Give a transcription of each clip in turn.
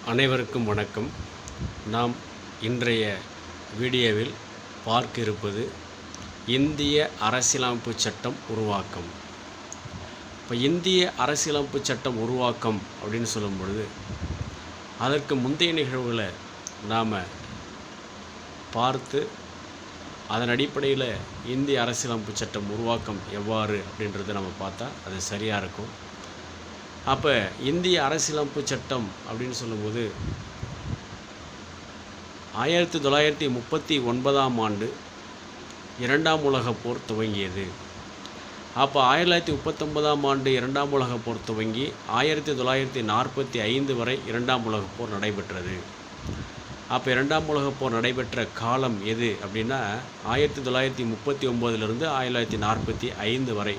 அனைவருக்கும் வணக்கம். நாம் இன்றைய வீடியோவில் பார்க்க இருப்பது இந்திய அரசியலமைப்பு சட்டம் உருவாக்கம். இப்போ இந்திய அரசியலமைப்பு சட்டம் உருவாக்கம் அப்படின்னு சொல்லும் பொழுது அதற்கு முந்தைய நிகழ்வுகளை நாம் பார்த்து அதன் அடிப்படையில் இந்திய அரசியலமைப்பு சட்டம் உருவாக்கம் எவ்வாறு அப்படின்றத நம்ம பார்த்தா அது சரியாக இருக்கும். அப்போ இந்திய அரசியலமைப்பு சட்டம் அப்படின்னு சொல்லும்போது 1939 ஆண்டு இரண்டாம் உலகப் போர் துவங்கியது. அப்போ 1939 ஆண்டு இரண்டாம் உலகப் போர் துவங்கி 1945 வரை இரண்டாம் உலகப் போர் நடைபெற்றது. அப்போ இரண்டாம் உலகப் போர் நடைபெற்ற காலம் எது அப்படின்னா 1939 1945 வரை.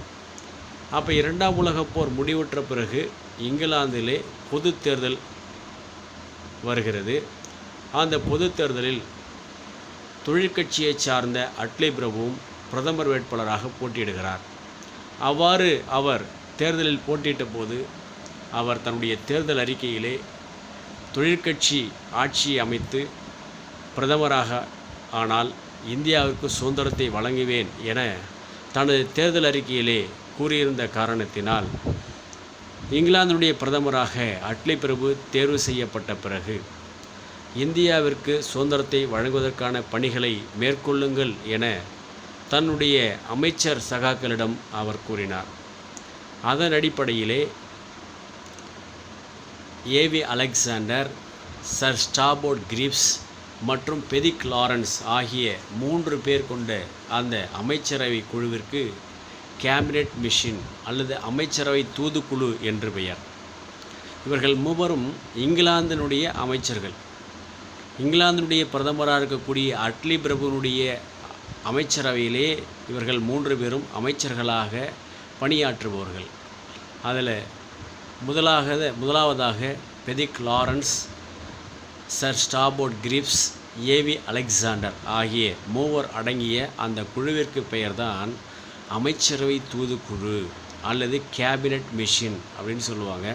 அப்போ இரண்டாம் உலகப் போர் முடிவுற்ற பிறகு இங்கிலாந்திலே பொது தேர்தல் வருகிறது. அந்த பொது தேர்தலில் தொழிற்கட்சியை சார்ந்த அட்லி பிரபுவும் பிரதமர் வேட்பாளராக போட்டியிடுகிறார். அவ்வாறு அவர் தேர்தலில் போட்டியிட்ட போது அவர் தன்னுடைய தேர்தல் அறிக்கையிலே தொழிற்கட்சி ஆட்சியை அமைத்து பிரதமராக ஆனால் இந்தியாவிற்கு சுதந்திரத்தை வழங்குவேன் என தனது தேர்தல் அறிக்கையிலே கூறியிருந்த காரணத்தினால் இங்கிலாந்தினுடைய பிரதமராக அட்லி பிரபு தேர்வு செய்யப்பட்ட பிறகு இந்தியாவிற்கு சுதந்திரத்தை வழங்குவதற்கான பணிகளை மேற்கொள்ளுங்கள் என தன்னுடைய அமைச்சர் சகாக்களிடம் அவர் கூறினார். அதன் அடிப்படையிலே ஏவி அலெக்சாண்டர், சர் ஸ்டாபோர்ட் கிரீவ்ஸ் மற்றும் பெதிக் லாரன்ஸ் ஆகிய 3 பேர் கொண்ட அந்த அமைச்சரவை குழுவிற்கு கேபினெட் மிஷன் அல்லது அமைச்சரவை தூதுக்குழு என்று பெயர். இவர்கள் மூவரும் இங்கிலாந்தினுடைய அமைச்சர்கள். இங்கிலாந்தினுடைய பிரதமராக இருக்கக்கூடிய அட்லி பிரபுனுடைய அமைச்சரவையிலே இவர்கள் 3 பேரும் அமைச்சர்களாக பணியாற்றுபவர்கள். அதில் முதலாவதாக Pethick Lawrence, sir Stafford Cripps, AV Alexander ஆகிய 3 அடங்கிய அந்த குழுவிற்கு பெயர்தான் அமைச்சரவை தூதுக்குழு அல்லது கேபினெட் மிஷன் அப்படின்னு சொல்லுவாங்க.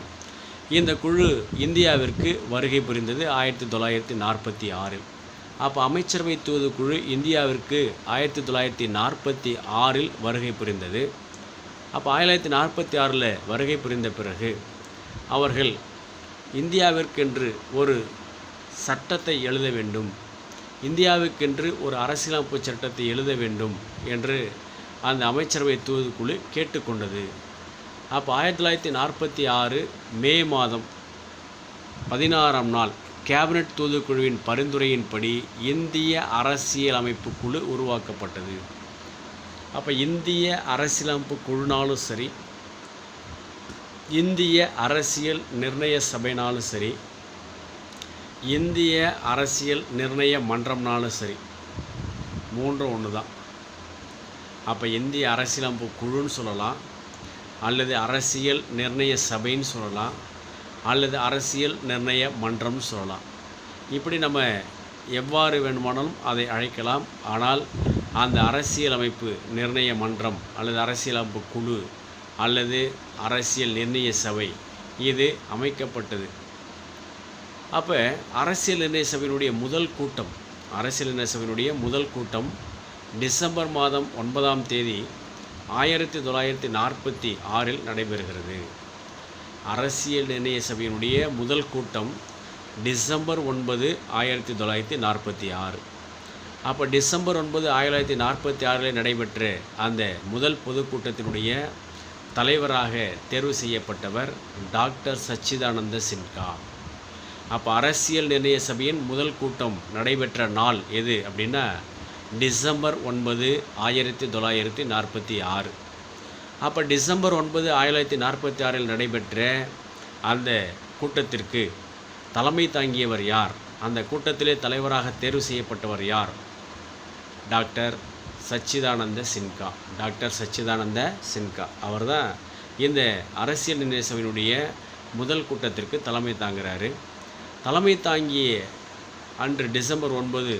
இந்த குழு இந்தியாவிற்கு வருகை புரிந்தது 1946. அப்போ அமைச்சரவை தூதுக்குழு இந்தியாவிற்கு 1946 வருகை புரிந்தது. அப்போ 1946 வருகை புரிந்த பிறகு அவர்கள் இந்தியாவிற்கென்று ஒரு சட்டத்தை எழுத வேண்டும், இந்தியாவுக்கென்று ஒரு அரசியலமைப்பு சட்டத்தை எழுத வேண்டும் என்று அந்த அமைச்சரவை தூதுக்குழு கேட்டுக்கொண்டது. அப்போ 1946 மே மாதம் 16ஆம் நாள் கேபினட் தூதுக்குழுவின் பரிந்துரையின்படி இந்திய அரசியலமைப்பு குழு உருவாக்கப்பட்டது. அப்போ இந்திய அரசியலமைப்பு குழுனாலும் சரி, இந்திய அரசியல் நிர்ணய சபைனாலும் சரி, இந்திய அரசியல் நிர்ணய மன்றம்னாலும் சரி, மூன்றும் ஒன்று தான். அப்போ இந்திய அரசியலமைப்பு குழுன்னு சொல்லலாம், அல்லது அரசியல் நிர்ணய சபைன்னு சொல்லலாம், அல்லது அரசியல் நிர்ணய மன்றம்னு சொல்லலாம். இப்படி நம்ம எவ்வாறு வேணுமானாலும் அதை அழைக்கலாம். ஆனால் அந்த அரசியலமைப்பு நிர்ணய மன்றம் அல்லது அரசியலமைப்பு குழு அல்லது அரசியல் நிர்ணய சபை இது அமைக்கப்பட்டது. அப்போ அரசியல் நிர்ணய சபையினுடைய முதல் கூட்டம் டிசம்பர் மாதம் 9ஆம் தேதி 1946 நடைபெறுகிறது. அரசியல் நிர்ணய சபையினுடைய முதல் கூட்டம் டிசம்பர் 9 1946. அப்போ டிசம்பர் 9 1946 நடைபெற்ற அந்த முதல் பொதுக்கூட்டத்தினுடைய தலைவராக தேர்வு செய்யப்பட்டவர் டாக்டர் சச்சிதானந்த சின்ஹா. அப்போ அரசியல் நிர்ணய சபையின் முதல் கூட்டம் நடைபெற்ற நாள் எது அப்படின்னா டிசம்பர் 9 1946. அப்போ டிசம்பர் 9 1946 நடைபெற்ற அந்த கூட்டத்திற்கு தலைமை தாங்கியவர் யார்? அந்த கூட்டத்திலே தலைவராக தேர்வு செய்யப்பட்டவர் யார்? டாக்டர் சச்சிதானந்த சின்ஹா. அவர் தான் இந்த அரசியல் நிர்ணய சபையினுடைய முதல் கூட்டத்திற்கு தலைமை தாங்குகிறாரு. தலைமை தாங்கிய அன்று டிசம்பர் 9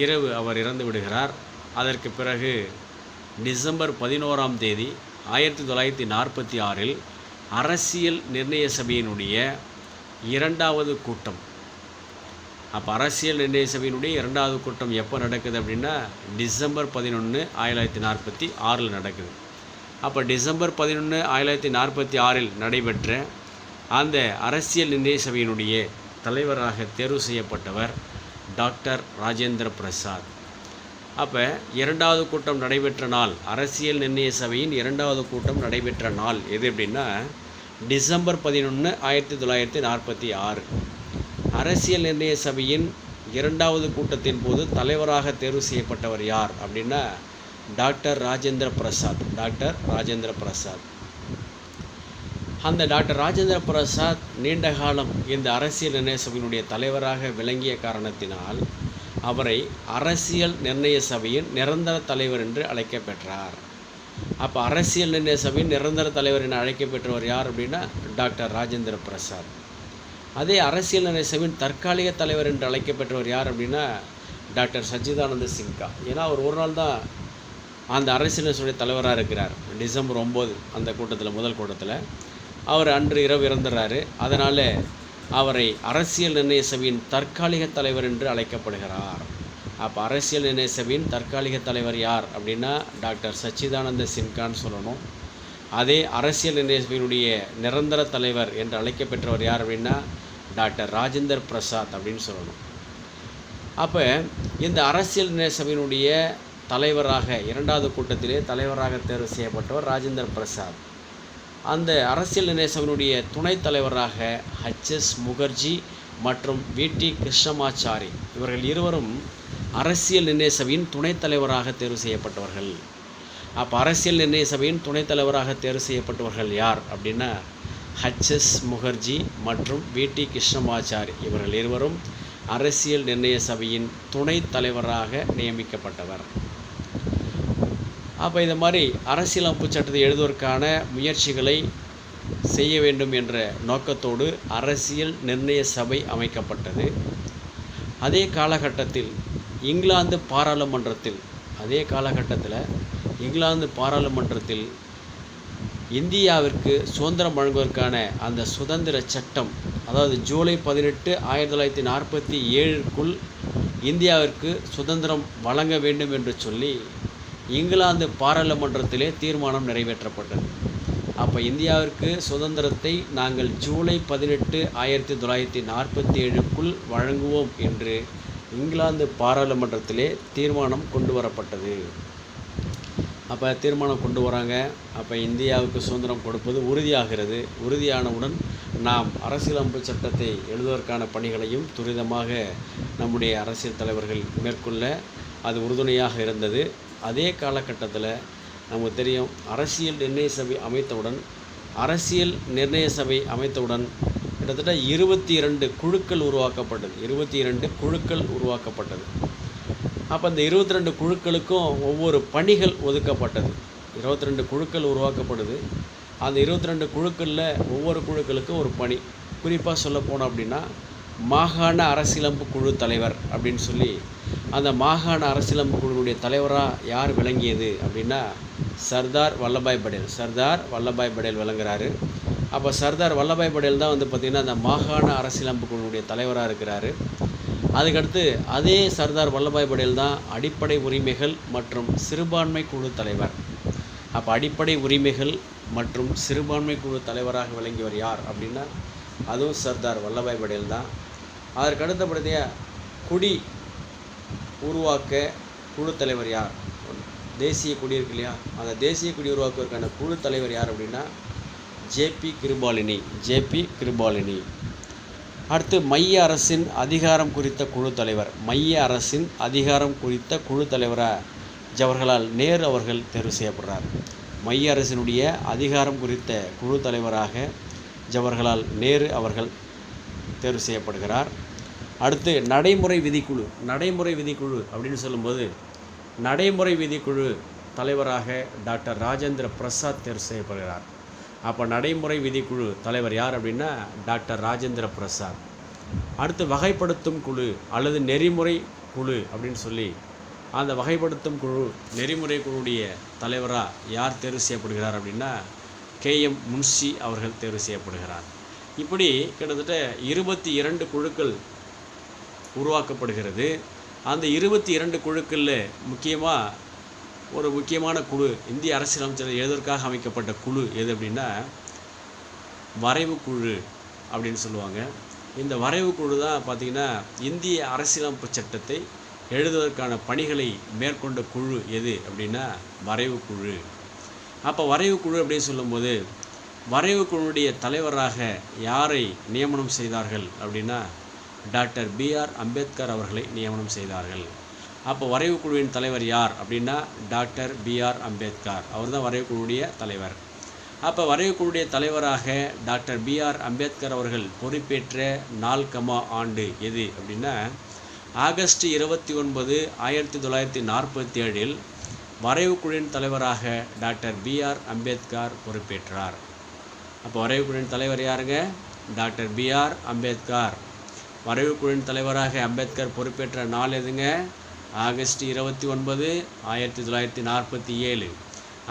இரவு அவர் இறந்து விடுகிறார். அதற்கு பிறகு டிசம்பர் 11ஆம் தேதி 1946 அரசியல் நிர்ணய சபையினுடைய இரண்டாவது கூட்டம். அப்போ அரசியல் நிர்ணய சபையினுடைய இரண்டாவது கூட்டம் எப்போ நடக்குது அப்படின்னா டிசம்பர் 11, 1946 நடக்குது. அப்போ டிசம்பர் 11, 1946 நடைபெற்ற அந்த அரசியல் நிர்ணய சபையினுடைய தலைவராக தேர்வு செய்யப்பட்டவர் டாக்டர் ராஜேந்திர பிரசாத். அப்போ இரண்டாவது கூட்டம் நடைபெற்ற நாள், அரசியல் நிர்ணய சபையின் இரண்டாவது கூட்டம் நடைபெற்ற நாள் எது அப்படின்னா டிசம்பர் 11, 1946. அரசியல் நிர்ணய சபையின் இரண்டாவது கூட்டத்தின் போது தலைவராக தேர்வு செய்யப்பட்டவர் யார் அப்படின்னா டாக்டர் ராஜேந்திர பிரசாத். டாக்டர் ராஜேந்திர பிரசாத். அந்த டாக்டர் ராஜேந்திர பிரசாத் நீண்ட காலம் இந்த அரசியல் நிர்ணய சபையினுடைய தலைவராக விளங்கிய காரணத்தினால் அவரை அரசியல் நிர்ணய சபையின் நிரந்தர தலைவர் என்று அழைக்கப்பெற்றார். அப்போ அரசியல் நிர்ணய சபையின் நிரந்தர தலைவர் என அழைக்கப்பெற்றவர் யார் அப்படின்னா டாக்டர் ராஜேந்திர பிரசாத். அதே அரசியல் நிர்ணய சபையின் தற்காலிக தலைவர் என்று அழைக்கப்பெற்றவர் யார் அப்படின்னா டாக்டர் சச்சிதானந்த சின்ஹா. ஏன்னா அவர் ஒரு நாள் தான் அந்த அரசியல் நிர்ணய சபை தலைவராக இருக்கிறார். டிசம்பர் 9 அந்த கூட்டத்தில், முதல் கூட்டத்தில் அவர் அன்று இரவு இறந்துறாரு. அதனால் அவரை அரசியல் நிர்ணய சபையின் தற்காலிக தலைவர் என்று அழைக்கப்படுகிறார். அப்போ அரசியல் நிர்ணய சபையின் தற்காலிக தலைவர் யார் அப்படின்னா டாக்டர் சச்சிதானந்த சின்ஹான்னு சொல்லணும். அதே அரசியல் நிர்ணய சபையினுடைய நிரந்தர தலைவர் என்று அழைக்கப்பெற்றவர் யார் அப்படின்னா டாக்டர் ராஜேந்திர பிரசாத் அப்படின்னு சொல்லணும். அப்போ இந்த அரசியல் நிர்ணய சபையினுடைய தலைவராக இரண்டாவது கூட்டத்திலே தலைவராக தேர்வு செய்யப்பட்டவர் ராஜேந்திர பிரசாத். அந்த அரசியல் நிர்ணய சபையினுடைய துணைத் தலைவராக H.S. முகர்ஜி மற்றும் V.T. கிருஷ்ணமாச்சாரி இவர்கள் இருவரும் அரசியல் நிர்ணய சபையின் துணைத் தலைவராக தேர்வு செய்யப்பட்டவர்கள். அப்போ அரசியல் நிர்ணய சபையின் துணைத் தலைவராக தேர்வு செய்யப்பட்டவர்கள் யார் அப்படின்னா H.S. முகர்ஜி மற்றும் V.T. கிருஷ்ணமாச்சாரி இவர்கள் இருவரும் அரசியல் நிர்ணய சபையின் துணைத் தலைவராக நியமிக்கப்பட்டவர். அப்போ இந்த மாதிரி அரசியலமைப்பு சட்டத்தை எழுதுவதற்கான முயற்சிகளை செய்ய வேண்டும் என்ற நோக்கத்தோடு அரசியல் நிர்ணய சபை அமைக்கப்பட்டது. அதே காலகட்டத்தில் இங்கிலாந்து பாராளுமன்றத்தில் இந்தியாவிற்கு சுதந்திரம் வழங்குவதற்கான அந்த சுதந்திர சட்டம், அதாவது ஜூலை 18, 1947க்குள் இந்தியாவிற்கு சுதந்திரம் வழங்க வேண்டும் என்று சொல்லி இங்கிலாந்து பாராளுமன்றத்திலே தீர்மானம் நிறைவேற்றப்பட்டது. அப்போ இந்தியாவிற்கு சுதந்திரத்தை நாங்கள் ஜூலை 18, 1947க்குள் வழங்குவோம் என்று இங்கிலாந்து பாராளுமன்றத்திலே தீர்மானம் கொண்டு வரப்பட்டது. அப்போ தீர்மானம் கொண்டு வராங்க. அப்போ இந்தியாவுக்கு சுதந்திரம் கொடுப்பது உறுதியாகிறது. உறுதியானவுடன் நாம் அரசியலமைப்பு சட்டத்தை எழுதுவதற்கான பணிகளையும் துரிதமாக நம்முடைய அரசியல் தலைவர்கள் மேற்கொள்ள அது உறுதுணையாக இருந்தது. அதே காலகட்டத்தில் நமக்கு தெரியும், அரசியல் நிர்ணய சபை அமைத்தவுடன் கிட்டத்தட்ட 22 குழுக்கள் உருவாக்கப்பட்டது. 22 குழுக்கள் உருவாக்கப்பட்டது. அப்போ அந்த 22 குழுக்களுக்கும் ஒவ்வொரு பணிகள் ஒதுக்கப்பட்டது. 22 குழுக்கள் உருவாக்கப்படுது. அந்த 22 குழுக்களில் ஒவ்வொரு குழுக்களுக்கும் ஒரு பணி. குறிப்பாக சொல்ல போனோம் அப்படின்னா மாகாண அரசியலமைப்பு குழு தலைவர் அப்படின்னு சொல்லி அந்த மாகாண அரசியலமைப்பு குழுவுடைய தலைவராக யார் விளங்கியது அப்படின்னா சர்தார் வல்லபாய் படேல் விளங்குறாரு. அப்போ சர்தார் வல்லபாய் படேல் தான் பார்த்திங்கன்னா அந்த மாகாண அரசியலமைப்பு குழுவுடைய தலைவராக இருக்கிறாரு. அதுக்கடுத்து அதே சர்தார் வல்லபாய் படேல் தான் அடிப்படை உரிமைகள் மற்றும் சிறுபான்மை குழு தலைவர். அப்போ அடிப்படை உரிமைகள் மற்றும் சிறுபான்மை குழு தலைவராக விளங்கியவர் யார் அப்படின்னா அதுவும் சர்தார் வல்லபாய் படேல் தான். அதற்கு அடுத்தபடியாக குடி உருவாக்க குழு தலைவர் யார்? தேசிய குடி இருக்கு இல்லையா, அந்த தேசிய குடி உருவாக்குவதற்கான குழு தலைவர் யார் அப்படின்னா ஜேபி கிருபாலினி. அடுத்து மைய அரசின் அதிகாரம் குறித்த குழு தலைவராக ஜவஹர்லால் நேரு அவர்கள் தேர்வு செய்யப்படுறார். மைய அரசினுடைய அதிகாரம் குறித்த குழு தலைவராக ஜவஹர்லால் நேரு அவர்கள் தேர்வு செய்யப்படுகிறார். அடுத்து நடைமுறை விதிக்குழு அப்படின்னு சொல்லும்போது நடைமுறை விதிக்குழு தலைவராக டாக்டர் ராஜேந்திர பிரசாத் தேர்வு செய்யப்படுகிறார். அப்போ நடைமுறை விதிக்குழு தலைவர் யார் அப்படின்னா டாக்டர் ராஜேந்திர பிரசாத். அடுத்து வகைப்படுத்தும் குழு அல்லது நெறிமுறை குழு அப்படின்னு சொல்லி அந்த வகைப்படுத்தும் குழு நெறிமுறை குழுவுடைய தலைவராக யார் தேர்வு செய்யப்படுகிறார் அப்படின்னா KM முன்ஷி அவர்கள் தேர்வு செய்யப்படுகிறார். இப்படி கிட்டத்தட்ட 22 குழுக்கள் உருவாக்கப்படுகிறது. அந்த 22 குழுக்களில் ஒரு முக்கியமான குழு, இந்திய அரசியலமைச்சர் எழுதுவதற்காக அமைக்கப்பட்ட குழு எது அப்படின்னா வரைவு குழு அப்படின்னு சொல்லுவாங்க. இந்த வரைவு குழு தான் பார்த்திங்கன்னா இந்திய அரசியலமைப்பு சட்டத்தை எழுதுவதற்கான பணிகளை மேற்கொண்ட குழு எது அப்படின்னா வரைவு குழு. அப்போ வரைவு குழு அப்படின்னு சொல்லும்போது வரைவு குழுவுடைய தலைவராக யாரை நியமனம் செய்தார்கள் அப்படின்னா டாக்டர் பிஆர் அம்பேத்கர் அவர்களை நியமனம் செய்தார்கள். அப்போ வரைவு குழுவின் தலைவர் யார் அப்படின்னா டாக்டர் பிஆர் அம்பேத்கர், அவர் தான் வரைவு குழுவுடைய தலைவர். அப்போ வரைவு குழுவுடைய தலைவராக டாக்டர் பிஆர் அம்பேத்கர் அவர்கள் பொறுப்பேற்ற நாள் ஆண்டு எது அப்படின்னா ஆகஸ்ட் 29, 1947 வரைவு குழுவின் தலைவராக டாக்டர் பிஆர் அம்பேத்கர் பொறுப்பேற்றார். அப்போ வரைவு குழுவின் தலைவர் யாருங்க? Doctor BR Ambedkar. வரைவு குழுவின் தலைவராக அம்பேத்கர் பொறுப்பேற்ற நாள் எதுங்க? ஆகஸ்ட் 29, 1947.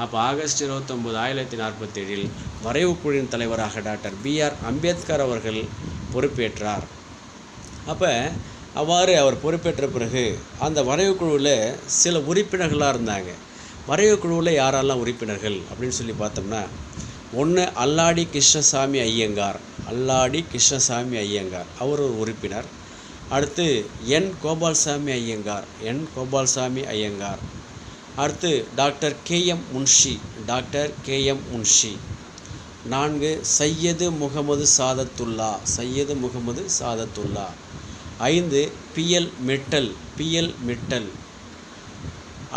அப்போ ஆகஸ்ட் 29, 1947 வரைவு குழுவின் தலைவராக டாக்டர் பிஆர் அம்பேத்கர் அவர்கள் பொறுப்பேற்றார். அப்போ அவ்வாறு அவர் பொறுப்பேற்ற பிறகு அந்த வரைவு குழுவில் சில உறுப்பினர்களாக இருந்தாங்க. வரைவு குழுவில் யாரெல்லாம் உறுப்பினர்கள் அப்படின்னு சொல்லி பார்த்தோம்னா, ஒன்று அல்லாடி கிருஷ்ணசாமி ஐயங்கார். அல்லாடி கிருஷ்ணசாமி ஐயங்கார் அவர் ஒரு உறுப்பினர். அடுத்து என் கோபால்சாமி ஐயங்கார். என் கோபால்சாமி ஐயங்கார். அடுத்து doctor KM Munshi. Doctor KM Munshi. 4 Syed Mohammad Saadulla. Syed Mohammad Saadulla. 5 BL Mitter. BL Mitter.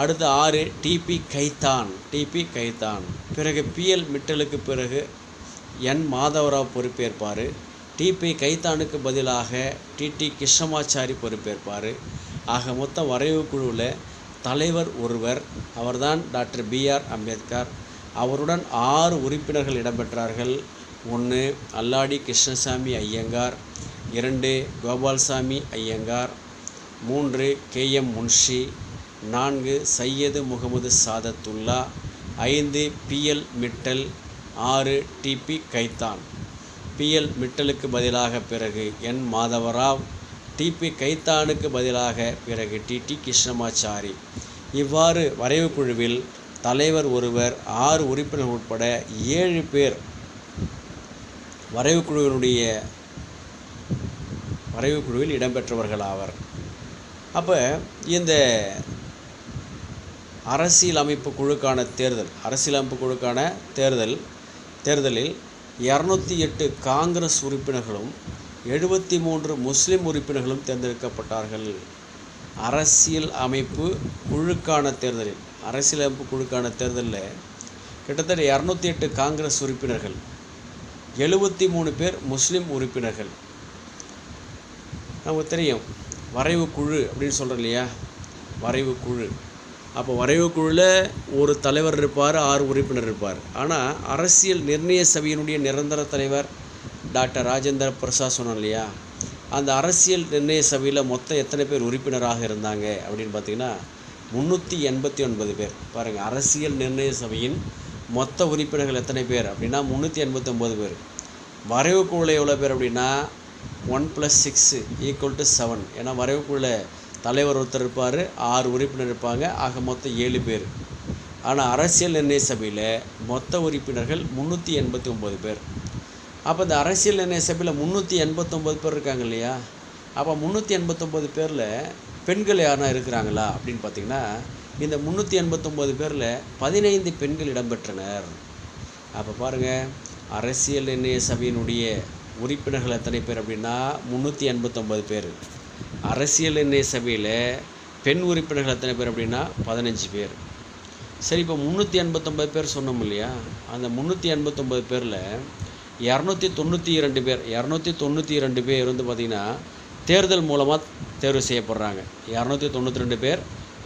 அடுத்து 6 டிபி கைத்தான். டிபி கைத்தான். பிறகு பிஎல் மிட்டலுக்கு பிறகு என் மாதவராவ் பொறுப்பேற்பார். டிபி கைத்தானுக்கு பதிலாக டிடி கிருஷ்ணமாச்சாரி பொறுப்பேற்பார். ஆக மொத்தம் வரைவு குழுவில் தலைவர் ஒருவர், அவர்தான் டாக்டர் பிஆர் அம்பேத்கர். அவருடன் 6 உறுப்பினர்கள் இடம்பெற்றார்கள். 1 Alladi Krishnaswami Ayyangar. 2 Gopalaswami Ayyangar. 3 KM Munshi. 4 Syed Mohammad Saadulla. 5 BL Mitter. 6 DP Khaitan. BL மிட்டலுக்கு பதிலாக பிறகு என் மாதவராவ். டிபி கைத்தானுக்கு பதிலாக பிறகு டிடி கிருஷ்ணமாச்சாரி. இவ்வாறு வரைவு குழுவில் தலைவர் ஒருவர், 6 உறுப்பினர்கள் உட்பட 7 பேர் வரைவு குழுவில் இடம்பெற்றவர்கள் ஆவர். அப்போ இந்த அரசியலமைப்பு குழுக்கான தேர்தலில் 208 காங்கிரஸ் உறுப்பினர்களும் 73 முஸ்லிம் உறுப்பினர்களும் தேர்ந்தெடுக்கப்பட்டார்கள். அரசியலமைப்பு குழுக்கான தேர்தலில் கிட்டத்தட்ட 208 காங்கிரஸ் உறுப்பினர்கள், 73 பேர் முஸ்லிம் உறுப்பினர்கள். நமக்கு தெரியும் வரைவு குழு அப்படின்னு சொல்கிறோம் இல்லையா, வரைவு குழு. அப்போ வரைவு குழுவில் ஒரு தலைவர் இருப்பார், 6 உறுப்பினர் இருப்பார். ஆனால் அரசியல் நிர்ணய சபையினுடைய நிரந்தர தலைவர் டாக்டர் ராஜேந்திர பிரசாத் சொன்னோம் இல்லையா, அந்த அரசியல் நிர்ணய சபையில் மொத்தம் எத்தனை பேர் உறுப்பினராக இருந்தாங்க அப்படின்னு பார்த்திங்கன்னா 389 பேர். பாருங்கள், அரசியல் நிர்ணய சபையின் மொத்த உறுப்பினர்கள் எத்தனை பேர் அப்படின்னா 389 பேர். வரைவு குழுவில் எவ்வளோ பேர் அப்படின்னா 1 + 6 = 7. ஏன்னா வரைவு குழுவில் தலைவர் ஒருத்தர் இருப்பார், 6 உறுப்பினர் இருப்பாங்க, ஆக மொத்தம் 7 பேர். ஆனால் அரசியல் நிர்ணய சபையில் மொத்த உறுப்பினர்கள் 389 பேர். அப்போ இந்த அரசியல் நிர்ணய சபையில் 389 பேர் இருக்காங்க இல்லையா, அப்போ 389 பேரில் பெண்கள் யாருனா இருக்கிறாங்களா அப்படின்னு பார்த்திங்கன்னா இந்த 389 பேரில் 15 பெண்கள் இடம்பெற்றனர். அப்போ பாருங்கள், அரசியல் நிர்ணய சபையினுடைய உறுப்பினர்கள் எத்தனை பேர் அப்படின்னா 389 பேர். அரசியல் நிர்ணய சபையில் பெண் உறுப்பினர்கள் எத்தனை பேர் அப்படின்னா 15 பேர். சரி, இப்போ 389 பேர் சொன்னோம் இல்லையா, அந்த 389 பேரில் 292 பேர் 292 பேர் வந்து பார்த்திங்கன்னா தேர்தல் மூலமாக தேர்வு செய்யப்படுறாங்க. 292 பேர்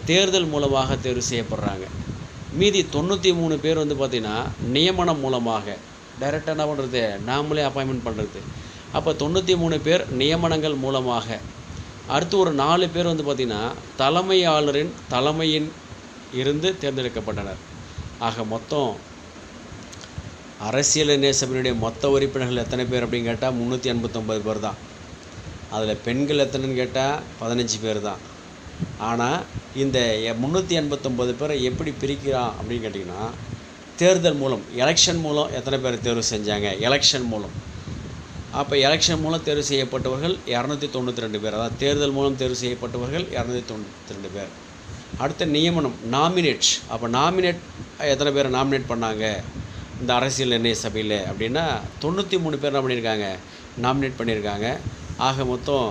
தேர்தல் மூலமாக தேர்வு செய்யப்படுறாங்க. மீதி 93 பேர் வந்து பார்த்திங்கன்னா நியமனம் மூலமாக, டைரெக்டாக என்ன பண்ணுறது, நாமளே அப்பாயின்மெண்ட் பண்ணுறது. அப்போ 93 பேர் நியமனங்கள் மூலமாக. அடுத்து ஒரு 4 பேர் வந்து பார்த்திங்கன்னா தலைமையாளரின் தலைமையின் இருந்து தேர்ந்தெடுக்கப்பட்டனர். ஆக மொத்தம் அரசியல் நிர்ணய சபையினுடைய மொத்த உறுப்பினர்கள் எத்தனை பேர் அப்படின்னு கேட்டால் 389 பேர் தான். அதில் பெண்கள் எத்தனைன்னு கேட்டால் 15 பேர் தான். ஆனால் இந்த 389 பேரை எப்படி பிரிக்கிறான் அப்படின்னு கேட்டிங்கன்னா, தேர்தல் மூலம், எலெக்ஷன் மூலம் எத்தனை பேர் தேர்வு செஞ்சாங்க, எலெக்ஷன் மூலம். அப்போ எலெக்ஷன் மூலம் தேர்வு செய்யப்பட்டவர்கள் 292 பேர், அதாவது தேர்தல் மூலம் தேர்வு செய்யப்பட்டவர்கள் 292 பேர். அடுத்த நியமனம், நாமினேட். அப்போ நாமினேட் எத்தனை பேர் நாமினேட் பண்ணாங்க இந்த அரசியல் நிர்ணய சபையில் அப்படின்னா 93 பேர் என்ன பண்ணியிருக்காங்க, நாமினேட் பண்ணியிருக்காங்க. ஆக மொத்தம்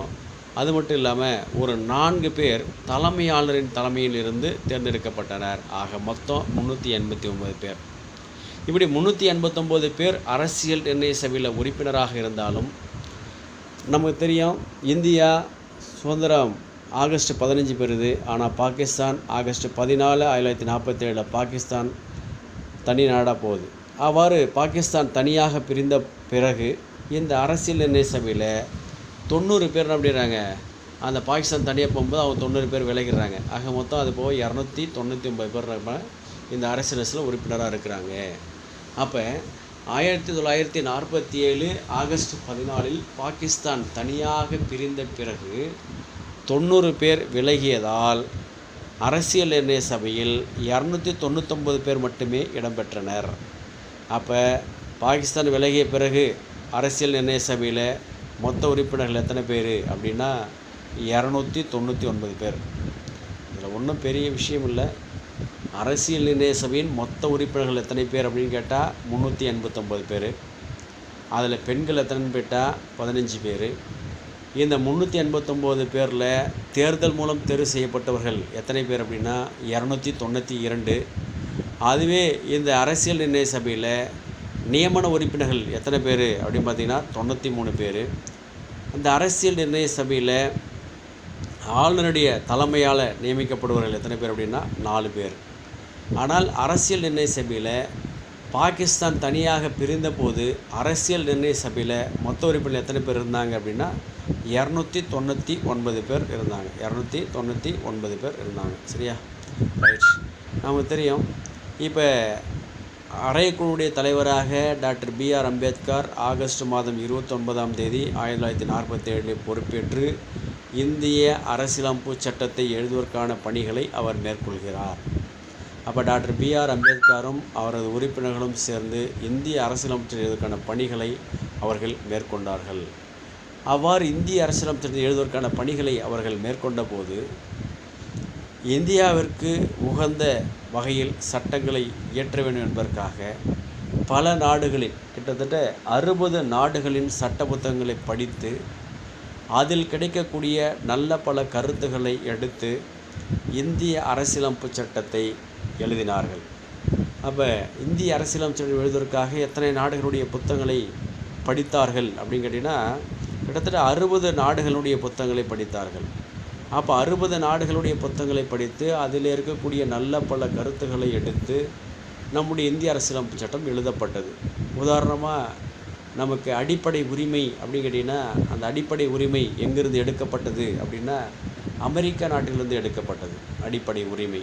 அது மட்டும் இல்லாமல் ஒரு 4 பேர் தலைமையாளரின் தலைமையில் இருந்து தேர்ந்தெடுக்கப்பட்டனர். ஆக மொத்தம் 389 பேர். இப்படி 389 பேர் அரசியல் நிர்ணய சபையில் உறுப்பினராக இருந்தாலும், நமக்கு தெரியும் இந்தியா சுதந்திரம் ஆகஸ்ட் 15 பெறுது. ஆனால் பாகிஸ்தான் ஆகஸ்ட் 14, 1947 பாகிஸ்தான் தனி நாடாக போகுது. அவ்வாறு பாகிஸ்தான் தனியாக பிரிந்த பிறகு இந்த அரசியல் நிர்ணய சபையில் 90 பேர் என்ன அப்படிறாங்க, அந்த பாகிஸ்தான் தனியாக போகும்போது அவங்க 90 பேர் விலகிடுறாங்க. ஆக மொத்தம் அது போக 299 பேர் இந்த அரசியல் உறுப்பினராக இருக்கிறாங்க. அப்போ 1947 ஆகஸ்ட் 14 பாகிஸ்தான் தனியாக பிரிந்த பிறகு 90 பேர் விலகியதால் அரசியல் நிர்ணய சபையில் 299 பேர் மட்டுமே இடம்பெற்றனர். அப்போ பாகிஸ்தான் விலகிய பிறகு அரசியல் நிர்ணய சபையில் மொத்த உறுப்பினர்கள் எத்தனை பேர் அப்படின்னா 299 பேர். இதில் ஒன்றும் பெரிய விஷயம் இல்லை. அரசியல் நிர்ணய சபையின் மொத்த உறுப்பினர்கள் எத்தனை பேர் அப்படின்னு கேட்டால் 389 பேர். அதில் பெண்கள் எத்தனைன்னு கேட்டால் 15 பேர். இந்த 389 பேரில் தேர்தல் மூலம் தேர்வு செய்யப்பட்டவர்கள் எத்தனை பேர் அப்படின்னா 292. அதுவே இந்த அரசியல் நிர்ணய சபையில் நியமன உறுப்பினர்கள் எத்தனை பேர் அப்படின்னு பார்த்திங்கன்னா 93 பேர். அந்த அரசியல் நிர்ணய சபையில் ஆளுநருடைய தலைமையால் நியமிக்கப்படுபவர்கள் எத்தனை பேர் அப்படின்னா 4 பேர். ஆனால் அரசியல் நிர்ணய சபையில் பாகிஸ்தான் தனியாக பிரிந்தபோது அரசியல் நிர்ணய சபையில் மொத்த உறுப்பினர் எத்தனை பேர் இருந்தாங்க அப்படின்னா 299 பேர் இருந்தாங்க. 299 பேர் இருந்தாங்க. சரியா? ரைட். நமக்கு தெரியும் இப்போ அறைக்குழுவுடைய தலைவராக டாக்டர் B.R. அம்பேத்கர் ஆகஸ்ட் மாதம் 29ஆம் தேதி 1947 பொறுப்பேற்று இந்திய அரசியலமைப்பு சட்டத்தை எழுதுவதற்கான பணிகளை அவர் மேற்கொள்கிறார். அப்போ டாக்டர் B.R. அம்பேத்கரும் அவரது உறுப்பினர்களும் சேர்ந்து இந்திய அரசியலமைப்பு எழுதுவதற்கான பணிகளை அவர்கள் மேற்கொண்டார்கள். அவ்வாறு இந்திய அரசியலமைப்பு எழுதுவதற்கான பணிகளை அவர்கள் மேற்கொண்ட போது இந்தியாவிற்கு உகந்த வகையில் சட்டங்களை இயற்ற வேண்டும் என்பதற்காக பல நாடுகளில் கிட்டத்தட்ட 60 நாடுகளின் சட்ட புத்தகங்களை படித்து அதில் கிடைக்கக்கூடிய நல்ல பல கருத்துக்களை எடுத்து இந்திய அரசியலமைப்பு சட்டத்தை எழுதினார்கள். அப்போ இந்திய அரசியலமைப்பு சட்டம் எழுதுவதற்காக எத்தனை நாடுகளுடைய புத்தகங்களை படித்தார்கள் அப்படின்னு கேட்டிங்கன்னா கிட்டத்தட்ட 60 நாடுகளுடைய புத்தகங்களை படித்தார்கள். அப்போ 60 நாடுகளுடைய புத்தகங்களை படித்து அதில் இருக்கக்கூடிய நல்ல பல கருத்துக்களை எடுத்து நம்முடைய இந்திய அரசியலமைப்பு சட்டம் எழுதப்பட்டது. உதாரணமாக நமக்கு அடிப்படை உரிமை அப்படின்னு கேட்டிங்கன்னா அந்த அடிப்படை உரிமை எங்கிருந்து எடுக்கப்பட்டது அப்படின்னா அமெரிக்கா நாட்டிலிருந்து எடுக்கப்பட்டது. அடிப்படை உரிமை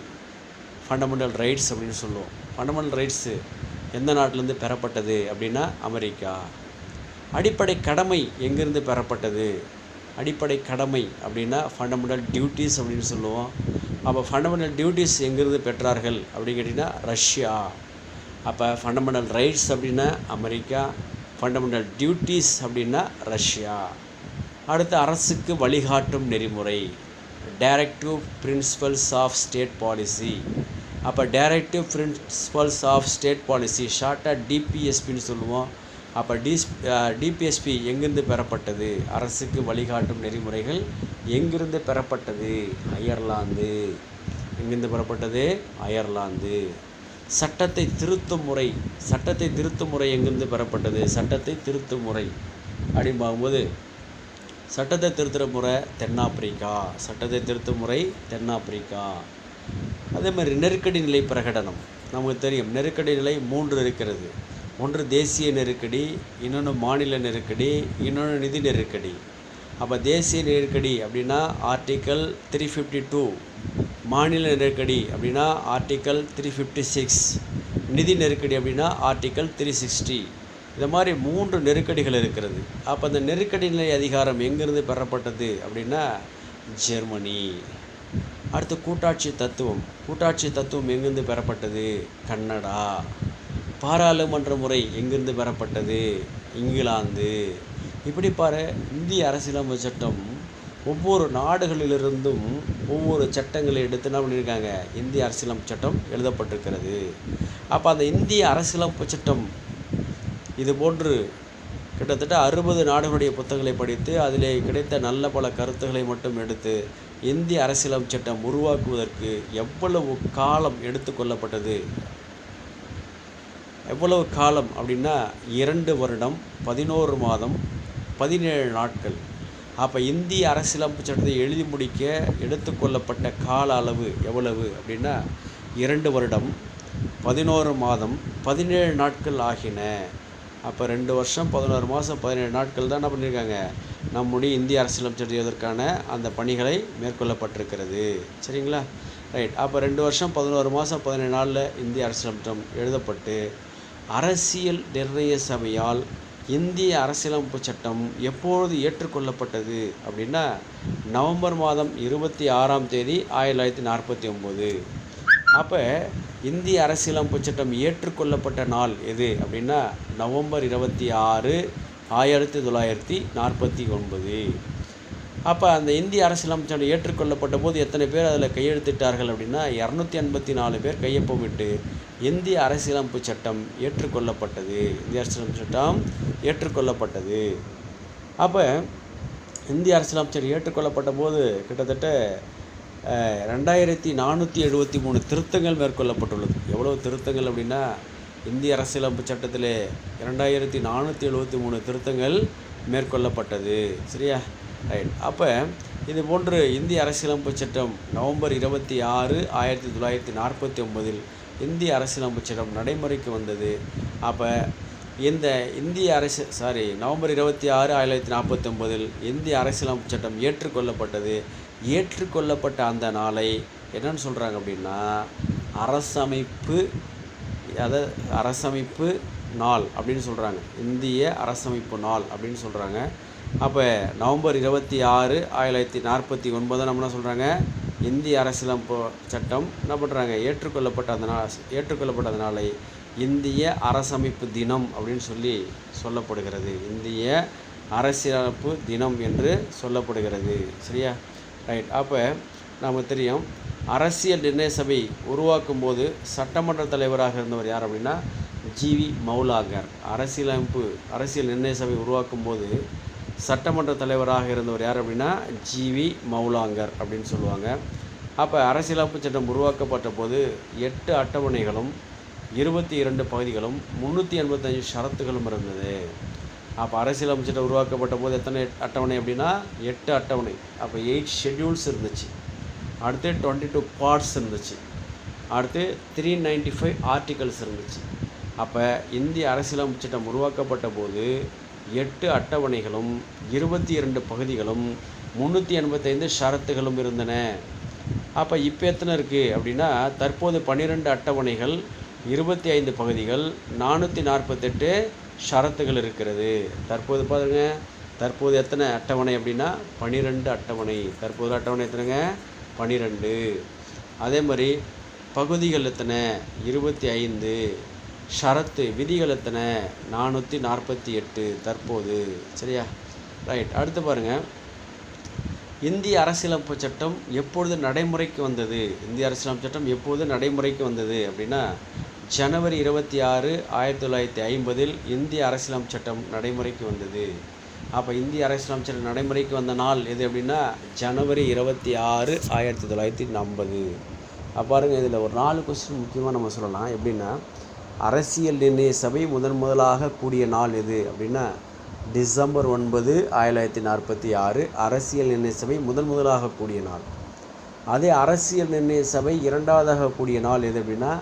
ஃபண்டமெண்டல் ரைட்ஸ் அப்படின்னு சொல்லுவோம். ஃபண்டமெண்டல் ரைட்ஸு எந்த நாட்டிலேருந்து பெறப்பட்டது அப்படின்னா அமெரிக்கா. அடிப்படை கடமை எங்கேருந்து பெறப்பட்டது, அடிப்படை கடமை அப்படின்னா ஃபண்டமெண்டல் டியூட்டிஸ் அப்படின்னு சொல்லுவோம். அப்போ ஃபண்டமெண்டல் டியூட்டிஸ் எங்கேருந்து பெற்றார்கள் அப்படின்னு கேட்டிங்கன்னா ரஷ்யா. அப்போ ஃபண்டமெண்டல் ரைட்ஸ் அப்படின்னா அமெரிக்கா, ஃபண்டமெண்டல் டியூட்டிஸ் அப்படின்னா ரஷ்யா. அடுத்து அரசுக்கு வழிகாட்டும் நெறிமுறை, directive principles of state policy. அப்போ directive principles of state policy ஷார்ட்டாக டிபிஎஸ்பின்னு சொல்லுவோம். அப்போ டிபிஎஸ்பி எங்கிருந்து பெறப்பட்டது, அரசுக்கு வழிகாட்டும் நெறிமுறைகள் எங்கிருந்து பெறப்பட்டது, அயர்லாந்து. எங்கிருந்து பெறப்பட்டது, அயர்லாந்து. சட்டத்தை திருத்தும் முறை, சட்டத்தை திருத்தும் முறை எங்கிருந்து பெறப்பட்டது, சட்டத்தை திருத்தும் முறை அப்படின்னு பார்க்கும்போது சட்டத்தை திருத்துகிற முறை தென்னாப்பிரிக்கா. சட்டத்தை திருத்தும் முறை தென்னாப்பிரிக்கா. அதே மாதிரி நெருக்கடி நிலை பிரகடனம். நமக்கு தெரியும் நெருக்கடி நிலை 3 இருக்கிறது. ஒன்று தேசிய நெருக்கடி, இன்னொன்று மாநில நெருக்கடி, இன்னொன்று நிதி நெருக்கடி. அப்போ தேசிய நெருக்கடி அப்படின்னா ஆர்டிக்கல் 352, மாநில நெருக்கடி அப்படின்னா ஆர்டிக்கல் 356, நிதி நெருக்கடி அப்படின்னா ஆர்டிக்கல் 360. இந்த மாதிரி 3 நெருக்கடிகள் இருக்கிறது. அப்போ அந்த நெருக்கடி நிலை அதிகாரம் எங்கேருந்து பெறப்பட்டது அப்படின்னா ஜெர்மனி. அடுத்து கூட்டாட்சி தத்துவம் எங்கேருந்து பெறப்பட்டது? கன்னடா. பாராளுமன்ற முறை எங்கிருந்து பெறப்பட்டது? இங்கிலாந்து. இப்படி பாரு, இந்திய அரசியலமைப்பு சட்டம் ஒவ்வொரு நாடுகளிலிருந்தும் ஒவ்வொரு சட்டங்களை எடுத்து என்ன பண்ணியிருக்காங்க? இந்திய அரசியலமைப்பு சட்டம் எழுதப்பட்டிருக்கிறது. அப்போ அந்த இந்திய அரசியலமைப்பு சட்டம் இது போன்று கிட்டத்தட்ட 60 நாடுகளுடைய புத்தகங்களை படித்து அதிலே கிடைத்த நல்ல பல கருத்துக்களை மட்டும் எடுத்து இந்திய அரசியலமைப்பு சட்டம் உருவாக்குவதற்கு எவ்வளவு காலம் எடுத்துக்கொள்ளப்பட்டது? எவ்வளவு காலம் அப்படின்னா 2 வருடம் 11 மாதம் 17 நாட்கள். அப்போ இந்திய அரசியலமைப்பு சட்டத்தை எழுதி முடிக்க எடுத்துக்கொள்ளப்பட்ட கால அளவு எவ்வளவு அப்படின்னா 2 வருடம் 11 மாதம் 17 நாட்கள் ஆகின. அப்போ 2 வருஷம் 11 மாதம் 17 நாட்கள் தான் என்ன பண்ணியிருக்காங்க? நம்முடைய இந்திய அரசியலமைப்பு சட்டம் எழுதுவதற்கான அந்த பணிகளை மேற்கொள்ளப்பட்டிருக்கிறது. சரிங்களா? ரைட். அப்போ 2 வருஷம் 11 மாதம் 17 நாளில் இந்திய அரசியலமைப்பு சட்டம் எழுதப்பட்டு அரசியல் நிர்ணய சபையால் இந்திய அரசியலமைப்பு சட்டம் எப்பொழுது ஏற்றுக்கொள்ளப்பட்டது அப்படின்னா நவம்பர் மாதம் 26ஆம் தேதி 1949. அப்போ இந்திய அரசியலமைப்பு சட்டம் ஏற்றுக்கொள்ளப்பட்ட நாள் எது அப்படின்னா நவம்பர் 26, 1949. அப்போ அந்த இந்திய அரசியலமைப்பு சட்டம் ஏற்றுக்கொள்ளப்பட்ட போது எத்தனை பேர் அதில் கையெழுத்திட்டார்கள் அப்படின்னா 284 பேர் கையொப்பமிட்டு இந்திய அரசியலமைப்பு சட்டம் ஏற்றுக்கொள்ளப்பட்டது. இந்திய அரசியலமைப்பு சட்டம் ஏற்றுக்கொள்ளப்பட்டது. அப்போ இந்திய அரசியலமைப்பு சட்டம் ஏற்றுக்கொள்ளப்பட்ட போது கிட்டத்தட்ட 2473 திருத்தங்கள் மேற்கொள்ளப்பட்டுள்ளது. எவ்வளோ திருத்தங்கள் அப்படின்னா இந்திய அரசியலமைப்பு சட்டத்தில் 2473 திருத்தங்கள் மேற்கொள்ளப்பட்டது. சரியா? ரைட். அப்போ இது போன்று இந்திய அரசியலமைப்பு சட்டம் நவம்பர் 26, 1949 இந்திய அரசியலமைப்பு சட்டம் நடைமுறைக்கு வந்தது. அப்போ இந்த நவம்பர் 26, 1949 இந்திய அரசியலமைப்பு சட்டம் ஏற்றுக்கொள்ளப்பட்டது. ஏற்றுக்கொள்ளப்பட்ட அந்த நாளை என்னன்னு சொல்கிறாங்க அப்படின்னா அரசமைப்பு நாள் அப்படின்னு சொல்கிறாங்க. இந்திய அரசமைப்பு நாள் அப்படின்னு சொல்கிறாங்க. அப்போ நவம்பர் 26, 1949 நம்ம என்ன சொல்கிறாங்க? இந்திய அரசியலமைப்பு சட்டம் என்ன பண்ணுறாங்க? ஏற்றுக்கொள்ளப்பட்ட அந்த நாளை இந்திய அரசமைப்பு தினம் அப்படின்னு சொல்லப்படுகிறது. இந்திய அரசியலமைப்பு தினம் என்று சொல்லப்படுகிறது. சரியா? ரைட். அப்போ நமக்கு தெரியும் அரசியல் நிர்ணய சபை உருவாக்கும் போது சட்டமன்ற தலைவராக இருந்தவர் யார் அப்படின்னா ஜிவி மௌலாங்கர். அரசியல் நிர்ணய சபை உருவாக்கும் போது சட்டமன்ற தலைவராக இருந்தவர் யார் அப்படின்னா ஜிவி மௌலாங்கர் அப்படின்னு சொல்லுவாங்க. அப்போ அரசியலமைப்பு சட்டம் உருவாக்கப்பட்ட போது 8 அட்டவணைகளும் 22 பகுதிகளும் 385 ஷரத்துகளும் இருந்தது. அப்போ அரசியலமைப்பு சட்டம் உருவாக்கப்பட்ட போது எத்தனை அட்டவணை அப்படின்னா 8 அட்டவணை. அப்போ 8 ஷெட்யூல்ஸ் இருந்துச்சு. அடுத்து 22 பார்ட்ஸ் இருந்துச்சு. அடுத்து 395 ஆர்டிகல்ஸ் இருந்துச்சு. அப்போ இந்திய அரசியலமைப்பு சட்டம் உருவாக்கப்பட்ட போது 8 அட்டவணைகளும் 22 பகுதிகளும் 385 ஷரத்துகளும் இருந்தன. அப்போ இப்போ எத்தனை இருக்குது அப்படின்னா தற்போது 12 அட்டவணைகள் 25 பகுதிகள் 448 ஷரத்துகள் இருக்கிறது. தற்போது பாருங்கள், தற்போது எத்தனை அட்டவணை அப்படின்னா 12 அட்டவணை. தற்போது அட்டவணை எத்தனைங்க? 12. அதே மாதிரி பகுதிகள் எத்தனை? 25. ஷரத்து விதிகள் எத்தனை? 448 தற்போது. சரியா? ரைட். அடுத்து பாருங்கள், இந்திய அரசியலமைப்பு சட்டம் எப்பொழுது நடைமுறைக்கு வந்தது? இந்திய அரசியலமைப்பு சட்டம் எப்போது நடைமுறைக்கு வந்தது அப்படின்னா ஜனவரி 26, 1950 இந்திய அரசியலமைப்பு சட்டம் நடைமுறைக்கு வந்தது. அப்போ இந்திய அரசியலமைப்பு சட்டம் நடைமுறைக்கு வந்த நாள் எது அப்படின்னா ஜனவரி 26, 1950. பாருங்கள், இதில் ஒரு 4 கொஸ்டின் முக்கியமாக நம்ம சொல்லலாம். எப்படின்னா அரசியல் நிர்ணய சபை முதலாக கூடிய நாள் எது அப்படின்னா டிசம்பர் 9, 1946 அரசியல் நிர்ணய சபை முதலாக கூடிய நாள். அதே அரசியல் நிர்ணய சபை இரண்டாவதாக கூடிய நாள் எது அப்படின்னா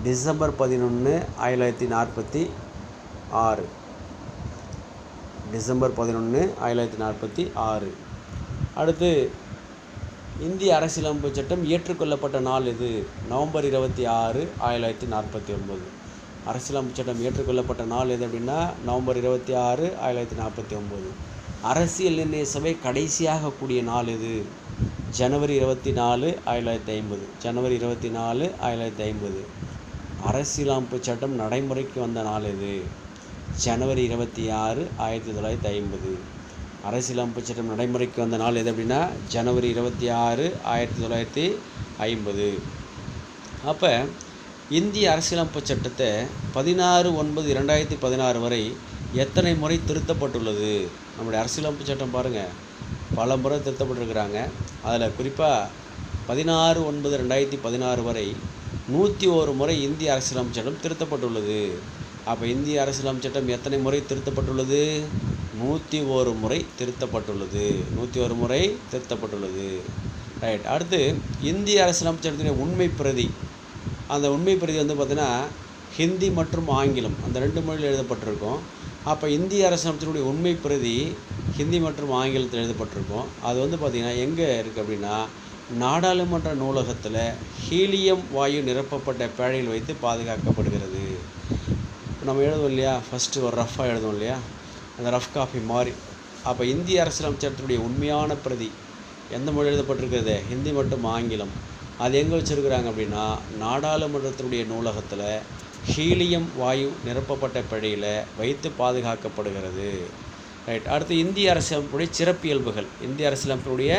டிசம்பர் 11, 1946. டிசம்பர் 11, 1946. அடுத்து இந்திய அரசியலமைப்பு சட்டம் ஏற்றுக்கொள்ளப்பட்ட நாள் எது? நவம்பர் 26, 1949. அரசியலமைப்பு சட்டம் ஏற்றுக்கொள்ளப்பட்ட நாள் எது அப்படின்னா நவம்பர் 26, 1949. அரசியல் நிர்ணய சபை கடைசியாக கூடிய நாள் எது? ஜனவரி 24, 1950. ஜனவரி 24, 1950. அரசியலமைப்பு சட்டம் நடைமுறைக்கு வந்த நாள் எது? ஜனவரி 26, 1950. அரசியலமைப்பு சட்டம் நடைமுறைக்கு வந்த நாள் எது அப்படின்னா ஜனவரி 26, 1950. அப்போ இந்திய அரசியலமைப்பு சட்டத்தை 16/9/2016 வரை எத்தனை முறை திருத்தப்பட்டுள்ளது? நம்முடைய அரசியலமைப்பு சட்டம் பாருங்கள், பல முறை திருத்தப்பட்டிருக்கிறாங்க. அதில் குறிப்பாக 16/9/2016 வரை 101 முறை இந்திய அரசியலமைப்பு சட்டம் திருத்தப்பட்டுள்ளது. அப்போ இந்திய அரசியலமைப்பு சட்டம் எத்தனை முறை திருத்தப்பட்டுள்ளது? 101 முறை திருத்தப்பட்டுள்ளது. 101 முறை திருத்தப்பட்டுள்ளது. ரைட். அடுத்து இந்திய அரசியலமைப்பு சட்டத்தினுடைய உண்மை பிரதி. அந்த உண்மை பிரதி வந்து பார்த்திங்கன்னா ஹிந்தி மற்றும் ஆங்கிலம் அந்த 2 மொழியில் எழுதப்பட்டிருக்கும். அப்போ இந்திய அரசியலமைப்பினுடைய உண்மை பிரதி ஹிந்தி மற்றும் ஆங்கிலத்தில் எழுதப்பட்டிருக்கும். அது வந்து பார்த்திங்கன்னா எங்கே இருக்குது அப்படின்னா நாடாளுமன்ற நூலகத்தில் ஹீலியம் வாயு நிரப்பப்பட்ட பேழையில் வைத்து பாதுகாக்கப்படுகிறது. நம்ம எழுதுவோம் இல்லையா, ஃபஸ்ட்டு ஒரு ரஃபாக எழுதுவோம் இல்லையா, அந்த ரஃப் காப்பி மாதிரி. அப்போ இந்திய அரசியலமைப்பு சட்டத்துடைய உண்மையான பிரதி எந்த மொழி எழுதப்பட்டிருக்கிறது? ஹிந்தி மற்றும் ஆங்கிலம். அது எங்கே வச்சுருக்குறாங்க அப்படின்னா நாடாளுமன்றத்தினுடைய நூலகத்தில் ஹீலியம் வாயு நிரப்பப்பட்ட பேழையில் வைத்து பாதுகாக்கப்படுகிறது. ரைட். அடுத்து இந்திய அரசியலமைப்புடைய சிறப்பியல்புகள். இந்திய அரசியலமைப்புடைய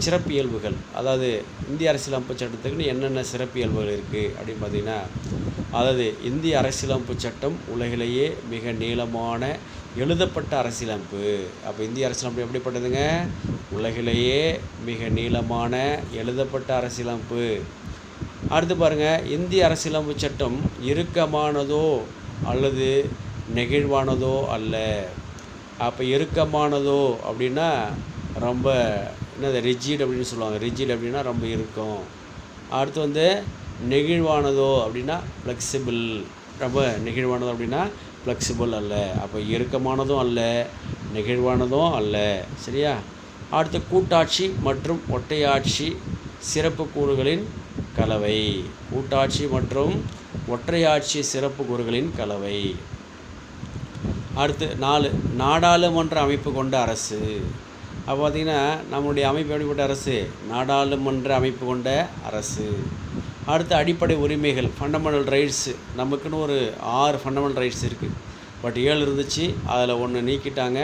சிறப்பியல்புகள், அதாவது இந்திய அரசியலமைப்பு சட்டத்துக்குன்னு என்னென்ன சிறப்பியல்புகள் இருக்குது அப்படின்னு பார்த்திங்கன்னா, அதாவது இந்திய அரசியலமைப்பு சட்டம் உலகிலேயே மிக நீளமான எழுதப்பட்ட அரசியலமைப்பு. அப்போ இந்திய அரசியலமைப்பு எப்படிப்பட்டதுங்க? உலகிலேயே மிக நீளமான எழுதப்பட்ட அரசியலமைப்பு. அடுத்து பாருங்கள், இந்திய அரசியலமைப்பு சட்டம் இறுக்கமானதோ அல்லது நெகிழ்வானதோ அல்ல. அப்போ இறுக்கமானதோ அப்படின்னா ரொம்ப என்னது ரிஜிட் அப்படின்னு சொல்லுவாங்க. ரிஜிட் அப்படின்னா ரொம்ப இருக்கும். அடுத்து வந்து நெகிழ்வானதோ அப்படின்னா ஃப்ளெக்சிபிள். ரொம்ப நெகிழ்வானதோ அப்படின்னா ஃப்ளெக்சிபிள் அல்ல. அப்போ இறுக்கமானதும் அல்ல, நெகிழ்வானதும் அல்ல. சரியா? அடுத்து கூட்டாட்சி மற்றும் ஒற்றையாட்சி சிறப்பு கூறுகளின் கலவை. கூட்டாட்சி மற்றும் ஒற்றையாட்சி சிறப்பு கூறுகளின் கலவை. அடுத்து 4 நாடாளுமன்ற அமைப்பு கொண்ட அரசு. அப்போ பார்த்திங்கன்னா நம்முடைய அமைப்பு எப்படிப்பட்ட அரசு? நாடாளுமன்ற அமைப்பு கொண்ட அரசு. அடுத்து அடிப்படை உரிமைகள், ஃபண்டமெண்டல் ரைட்ஸு. நமக்குன்னு ஒரு 6 ஃபண்டமெண்டல் ரைட்ஸ் இருக்குது. பட் 7 இருந்துச்சு, அதில் 1 நீக்கிட்டாங்க.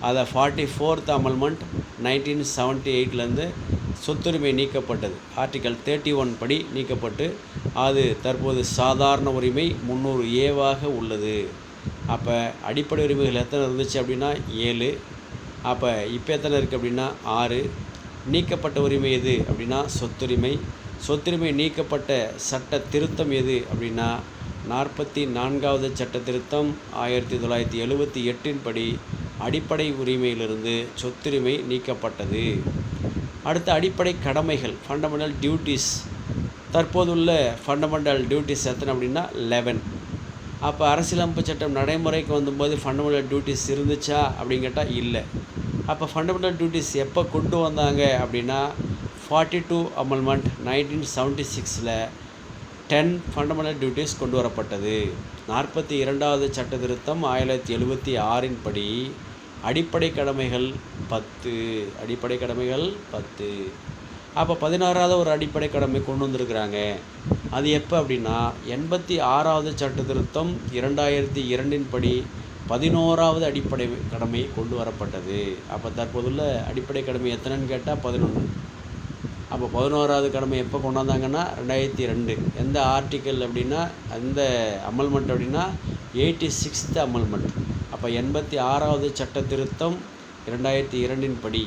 அதை 44th அமெண்ட்மெண்ட் 1978 சொத்துரிமை நீக்கப்பட்டது. ஆர்டிக்கல் 31 படி நீக்கப்பட்டு அது தற்போது சாதாரண உரிமை 300A உள்ளது. அப்போ அடிப்படை உரிமைகள் எத்தனை இருந்துச்சு அப்படின்னா 7. அப்போ இப்போ எத்தனை இருக்குது அப்படின்னா 6. நீக்கப்பட்ட உரிமை எது அப்படின்னா சொத்துரிமை. சொத்துரிமை நீக்கப்பட்ட சட்ட திருத்தம் எது அப்படின்னா 44வது சட்ட திருத்தம் 1978 படி அடிப்படை உரிமையிலிருந்து சொத்துரிமை நீக்கப்பட்டது. அடுத்த அடிப்படை கடமைகள், ஃபண்டமெண்டல் டியூட்டிஸ். தற்போதுள்ள ஃபண்டமெண்டல் டியூட்டிஸ் எத்தனை அப்படின்னா 11. அப்போ அரசியலமைப்பு சட்டம் நடைமுறைக்கு வந்தபோது ஃபண்டமெண்டல் டியூட்டிஸ் இருந்துச்சா அப்படின்னு கேட்டால் இல்லை. அப்போ ஃபண்டமெண்டல் டியூட்டிஸ் எப்போ கொண்டு வந்தாங்க அப்படின்னா 42 அமெண்ட்மெண்ட் 1976 10 ஃபண்டமெண்டல் டியூட்டிஸ் கொண்டு வரப்பட்டது. 42வது சட்ட திருத்தம் 1976 படி அடிப்படை கடமைகள் 10. அடிப்படை கடமைகள் 10. அப்போ 16வது ஒரு அடிப்படை கடமை கொண்டு வந்திருக்கிறாங்க. அது எப்போ அப்படின்னா 86வது சட்ட திருத்தம் 2002 படி 11வது அடிப்படை கடமை கொண்டு வரப்பட்டது. அப்போ தற்போதுள்ள அடிப்படை கடமை எத்தனைன்னு கேட்டால் 11. அப்போ 11வது கடமை எப்போ கொண்டாந்தாங்கன்னா 2002. எந்த ஆர்டிக்கல் அப்படின்னா அந்த அமெண்ட்மெண்ட் அப்படின்னா 86th அமெண்ட்மெண்ட். அப்போ 86வது சட்ட திருத்தம் 2002 படி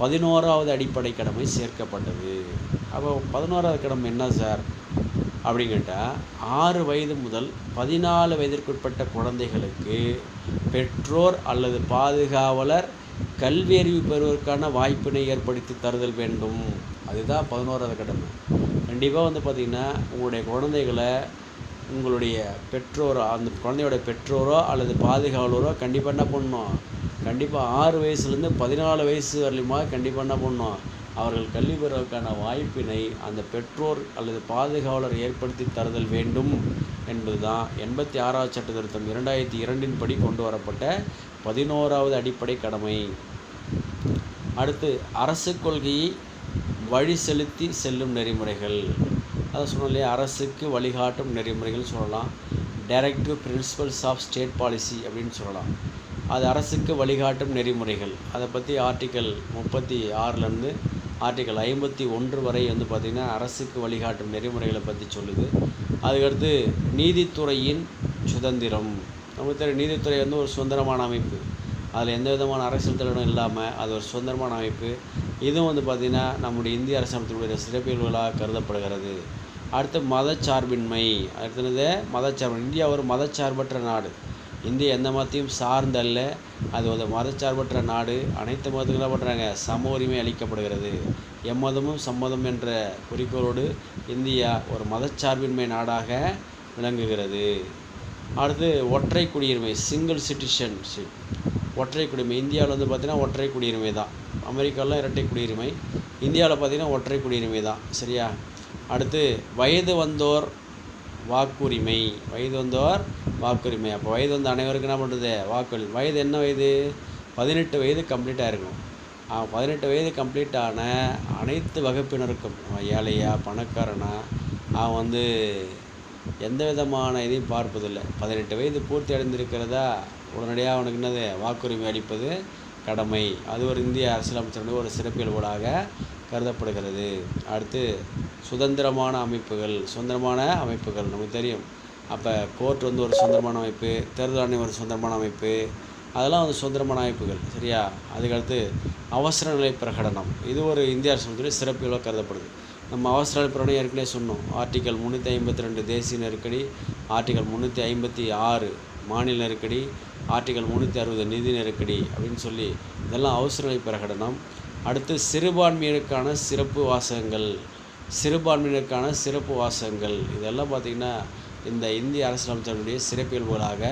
11வது அடிப்படை கடமை சேர்க்கப்பட்டது. அப்போ 11வது கடமை என்ன சார் அப்படின்னு கேட்டால் 6 வயது முதல் 14 வயதிற்குட்பட்ட குழந்தைகளுக்கு பெற்றோர் அல்லது பாதுகாவலர் கல்வி அறிவு பெறுவதற்கான வாய்ப்பினை ஏற்படுத்தி தருதல் வேண்டும். அதுதான் 11வது கடமை. கண்டிப்பாக வந்து பார்த்திங்கன்னா உங்களுடைய குழந்தைகளை உங்களுடைய பெற்றோரோ அந்த குழந்தையோட பெற்றோரோ அல்லது பாதுகாவலரோ கண்டிப்பாக என்ன பண்ணணும்? கண்டிப்பாக 6 வயசுலேருந்து 14 வயசு வரலையுமா கண்டிப்பாக என்ன பண்ணணும்? அவர்கள் கல்வி பெறுவதற்கான வாய்ப்பினை அந்த பெற்றோர் அல்லது பாதுகாவலர் ஏற்படுத்தி தருதல் வேண்டும் என்பது தான் 86வது சட்ட திருத்தம் 2002 படி கொண்டு வரப்பட்ட 11வது அடிப்படை கடமை. அடுத்து அரசு கொள்கையை வழி செலுத்தி செல்லும் நெறிமுறைகள். அதை சொன்னோம் இல்லையா, அரசுக்கு வழிகாட்டும் நெறிமுறைகள் சொல்லலாம். Directive principles of state policy அப்படின்னு சொல்லலாம். அது அரசுக்கு வழிகாட்டும் நெறிமுறைகள். அதை பற்றி ஆர்டிக்கல் 36லேருந்து ஆர்டிக்கல் 51 வரை வந்து பார்த்திங்கன்னா அரசுக்கு வழிகாட்டும் நெறிமுறைகளை பற்றி சொல்லுது. அதுக்கடுத்து நீதித்துறையின் சுதந்திரம். நமக்கு தெரியும், நீதித்துறை வந்து ஒரு சுதந்திரமான அமைப்பு. அதில் எந்த விதமான அரசியல் தலைவரும் இல்லாமல் அது ஒரு சுதந்திரமான அமைப்பு. இதுவும் வந்து பார்த்திங்கன்னா நம்முடைய இந்திய அரசாங்கத்தினுடைய சிறப்பியல்புகளாக கருதப்படுகிறது. அடுத்து மதச்சார்பின்மை. அடுத்தது மதச்சார்பு. இந்தியா ஒரு மதச்சார்பற்ற நாடு. இந்தியா எந்த மதத்தையும் சார்ந்தல்ல, அது ஒரு மதச்சார்பற்ற நாடு. அனைத்து மதத்துக்கும் பண்ணுறாங்க, சம உரிமை அளிக்கப்படுகிறது. எம்மதமும் சம்மதம் என்ற குறிக்கோளோடு இந்தியா ஒரு மதச்சார்பின்மை நாடாக விளங்குகிறது. அடுத்து ஒற்றை குடியுரிமை, சிங்கிள் சிட்டிசன்ஷிப். ஒற்றை குடியுரிமை இந்தியாவில் வந்து பார்த்திங்கன்னா ஒற்றை குடியுரிமை தான். அமெரிக்காவில் இரட்டை குடியுரிமை, இந்தியாவில் பார்த்திங்கன்னா ஒற்றை குடியுரிமை தான். சரியா? அடுத்து வயது வந்தோர் வாக்குரிமை. வயது வந்தோர் வாக்குரிமை. அப்போ வயது வந்த அனைவருக்கும் என்ன பண்ணுறது? வாக்குரிமை. வயது என்ன வயது? 18 வயது கம்ப்ளீட் ஆகிருக்கும். 18 வயது கம்ப்ளீட் ஆன அனைத்து வகுப்பினருக்கும், ஏழையா பணக்காரனா, அவன் வந்து எந்த விதமான இதையும் பார்ப்பதில்லை. 18 வயது பூர்த்தி அடைந்திருக்கிறதா உடனடியாக அவனுக்கு என்னது? வாக்குரிமை அளிப்பது கடமை. அது ஒரு இந்திய அரசியலமைச்சருடைய ஒரு சிறப்பியல்புகளாக கருதப்படுகிறது. அடுத்து சுதந்திரமான அமைப்புகள். சுதந்திரமான அமைப்புகள் நமக்கு தெரியும். அப்போ கோர்ட் வந்து ஒரு சுதந்திரமான அமைப்பு, தேர்தல் ஆணையம் ஒரு சுதந்திரமான அமைப்பு, அதெல்லாம் வந்து சுதந்திரமான அமைப்புகள். சரியா? அதுக்கடுத்து அவசர நிலை பிரகடனம். இது ஒரு இந்திய அரசாங்கத்துடைய சிறப்பியல்பாக கருதப்படுது. நம்ம அவசர நிலை பிரகடனம் ஏற்கனவே சொன்னோம். ஆர்டிக்கல் 352 தேசிய நெருக்கடி, ஆர்டிக்கல் 356 மாநில நெருக்கடி, ஆர்டிக்கல் 360 நிதி நெருக்கடி அப்படின்னு சொல்லி இதெல்லாம் அவசர நிலை பிரகடனம். அடுத்து சிறுபான்மையினருக்கான சிறப்பு வாசகங்கள். சிறுபான்மையினருக்கான சிறப்பு வாசகங்கள் இதெல்லாம் பார்த்திங்கன்னா இந்த இந்திய அரசியலமைச்சர்களுடைய சிறப்பியல்புகளாக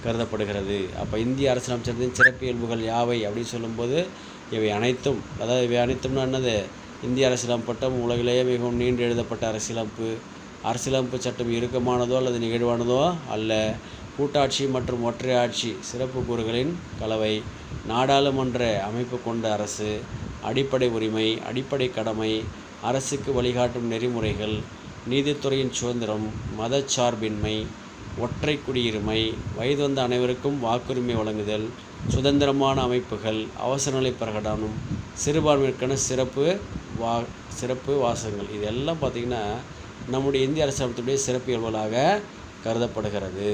கருதப்படுகிறது. அப்போ இந்திய அரசியலமைச்சரின் சிறப்பியல்புகள் யாவை அப்படின்னு சொல்லும்போது இவை அனைத்தும், அதாவது இவை அனைத்தும்னா என்னது? இந்திய அரசியலமைப்பட்டம் உலகிலேயே மிகவும் நீண்டு எழுதப்பட்ட அரசியலமைப்பு சட்டம் இறுக்கமானதோ அல்லது நிகழ்வானதோ அல்ல. கூட்டாட்சி மற்றும் ஒற்றையாட்சி சிறப்பு கூறுகளின் கலவை. நாடாளுமன்ற அமைப்பு கொண்ட அரசு. அடிப்படை உரிமை, அடிப்படை கடமை, அரசுக்கு வழிகாட்டும் நெறிமுறைகள், நீதித்துறையின் சுதந்திரம், மதச்சார்பின்மை, ஒற்றை குடியுரிமை, வயது வந்த அனைவருக்கும் வாக்குரிமை வழங்குதல், சுதந்திரமான அமைப்புகள், அவசரநிலை பிரகடனம், சிறுபான்மையினருக்கான சிறப்பு வாசகங்கள். இதெல்லாம் பார்த்திங்கன்னா நம்முடைய இந்திய அரசாங்கத்துடைய சிறப்பியல்புகளாக கருதப்படுகிறது.